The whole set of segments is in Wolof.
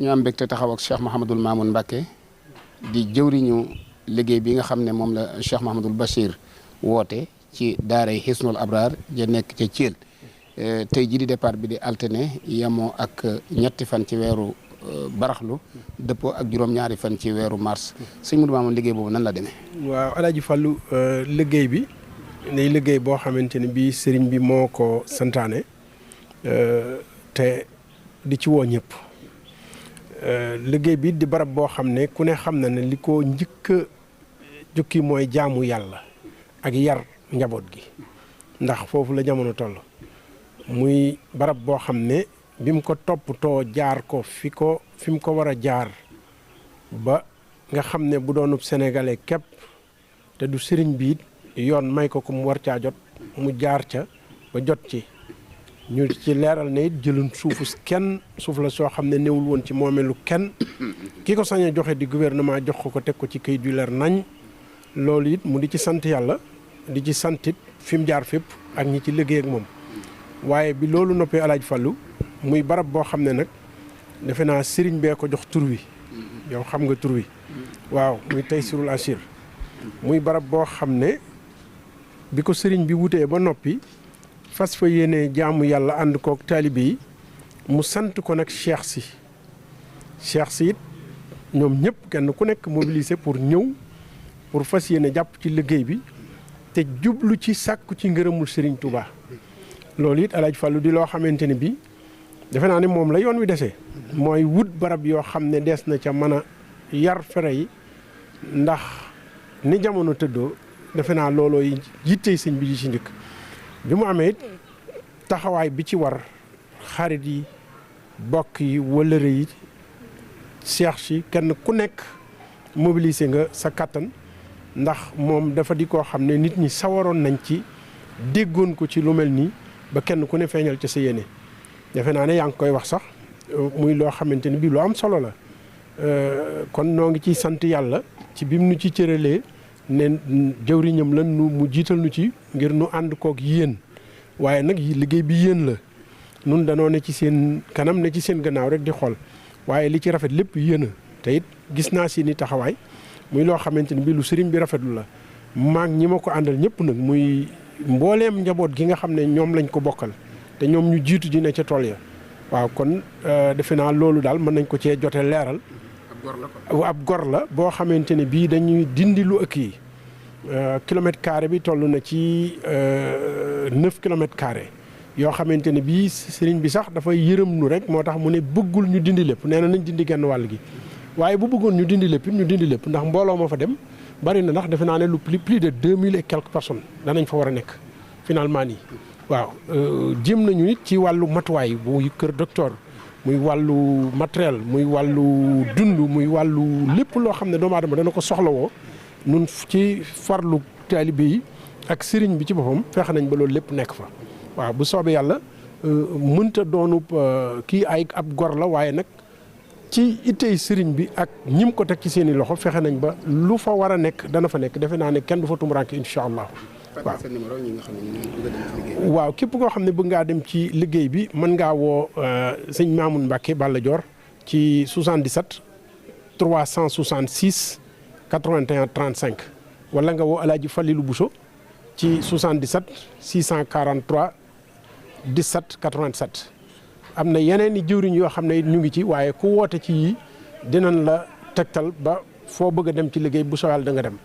ñu am mbégte taxaw ak Cheikh Mouhamadul Mamoun Mbacké di jëwriñu liggéey bi nga xam ne moom la Cheikh Mouhamadul Bachir woote ci daaray Hisnul Abrar ja nekk ca Thiel tey jii di départ bi di alterné yemoo ak ñetti fan ci weeru baraxlu dëppoo ak juróom-ñaari fan ci weeru mars sëñ Modou Mamoun liggéey boobu nan la demee. waaw Alaaji Fallu liggéey bi day liggéey boo xamante ne bii sëriñ bi moo ko santaane te di ci woo ñëpp liggéey bi di barab boo xam ne ku ne xam na ne li ko njëkk a jukki mooy jaamu yàlla ak yar njaboot gi ndax foofu la jamono toll muy barab boo xam ne bi mu ko toppatoo jaar ko fi mu ko war a jaar ba nga xam ne bu doonub sénégalais képp te du sëriñ bi yoon may ko mu war caa jot mu jaar ca ba jot ci ñu ci leeral ne it jëlun suufu kenn suuf la soo xam ne newul woon ci moomeelu kenn ki ko sañ a joxe di gouvernement jox ko teg ko ci kayit yu leer nañ loolu it mu di ci sant yàlla di ci santit fi mu jaar fépp ak ñi ci liggéey ak moom waaye bi loolu noppee Alaaji Fallu muy barab boo xam ne nag defe naa sëriñ bee ko jox tur wi yow xam nga tur wi waaw muy Taysirul Asir muy barab boo xam ne bi ko sëriñ bi wutee ba noppi fas fa yéene jaamu yàlla ànd kook taalibe yi mu sant ko nag cheikh si it ñoom ñëpp kenn ku nekk mobilisé pour ñëw pour fas yéene jàpp ci liggéey bi te jublu ci sàkku ci ngërëmul sëriñ Touba loolu it Alaaji Fallu di loo xamante ne bi defe naa ne moom la yoon wi desee mooy wut barab yoo xam ne des na ca mën a yar fere yi ndax ni jamono tëddoo defe naa looloo yittey sëñ bi ji ci njëkk bi mu amee taxawaay bi ci war xarit yi bokk yi wëllëre yi seex si kenn ku nekk mobilisé nga sa kattan ndax moom dafa di koo xam ne nit ñi sawaroon nañ ci déggoon ko ci lu mel nii ba kenn ku ne feeñal ca sa yéene defe naa ne yaa ngi koy wax sax muy loo xamante ni bii lu am solo la kon noo ngi ciy sant yàlla ci bim nu ci cëralee ne jëwriñam la mu jiital nu ci ngir nu ànd kook yéen waaye nag liggéey bi yéen la nun danoo ne ci seen kanam ne ci seen gannaaw rek di xool waaye li ci rafet lépp yéen a te it gis naa si ni taxawaay muy loo xamante ni bii lu sëriñ bi rafetlu la maag ñi ma ko àndal ñëpp nag muy mbooleem njaboot gi nga xam ne ñoom lañ ko bokkal te ñoom ñu jiitu ji ne ca tool ya waaw kon defe naa loolu daal mën nañ ko cee jote leeral ab gor la boo xamante ne bii dañuy dindi lu ëkk yi kilomètre carré bi toll na ci 9 kilomètres carré yoo xamante ne bii sëriñ bi sax dafay yërëm nu rek moo tax mu ne bëggul ñu dindi lépp nee na nañ dindi genn wàll gi waaye bu bëggoon ñu dindi lépp ñu dindi lépp ndax mbooloo ma fa dem bari na ndax defe naa ne lu plus de 2000 et quelques personnes danañ fa war a nekk finalement nii waaw jéem nañu nit ci wàllu matuwaay muy kër docteur muy wàllu matériel muy wàllu dund muy wàllu lépp loo xam ne doomu aadama dana ko soxlawoo nun ci farlu taalibe yi ak sëriñ bi ci boppam fexe nañ ba loolu lépp nekk fa waaw bu soobee yàlla mënta doonub kii ay ab gor la waaye nag ci ittey sëriñ bi ak ñim ko teg ci seen i loxo fexe nañ ba lu fa war a nekk dana fa nekk defe naa ne kenn du fa tumuraanke incha allah waaw képp koo xam ne bëgg ngaa dem ci liggéey bi mën ngaa woo sëñ Mamoun Mbacké Balla Dior ci 77 366 81 35 wala nga woo Alaaji Falilou Bousso ci 77 643 17 87 am na yeneen i jëwriñ yoo xam ne ñu ngi ci waaye ku woote ci yii dinañ la tegtal ba foo bëgg a dem ci liggéey bu soobee da nga dem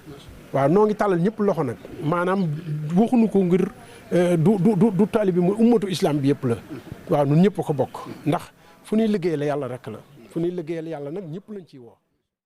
waaw noo ngi tàllal ñëpp loxo nag maanaam waxuñu ko ngir du taalibe bi muy ummatu islam bi yëpp la waaw ñun ñëpp ko bokk ndax fu ñuy liggéey la yàlla rek la fu ñuy liggéey la yàlla nag ñëpp lañ ciy woo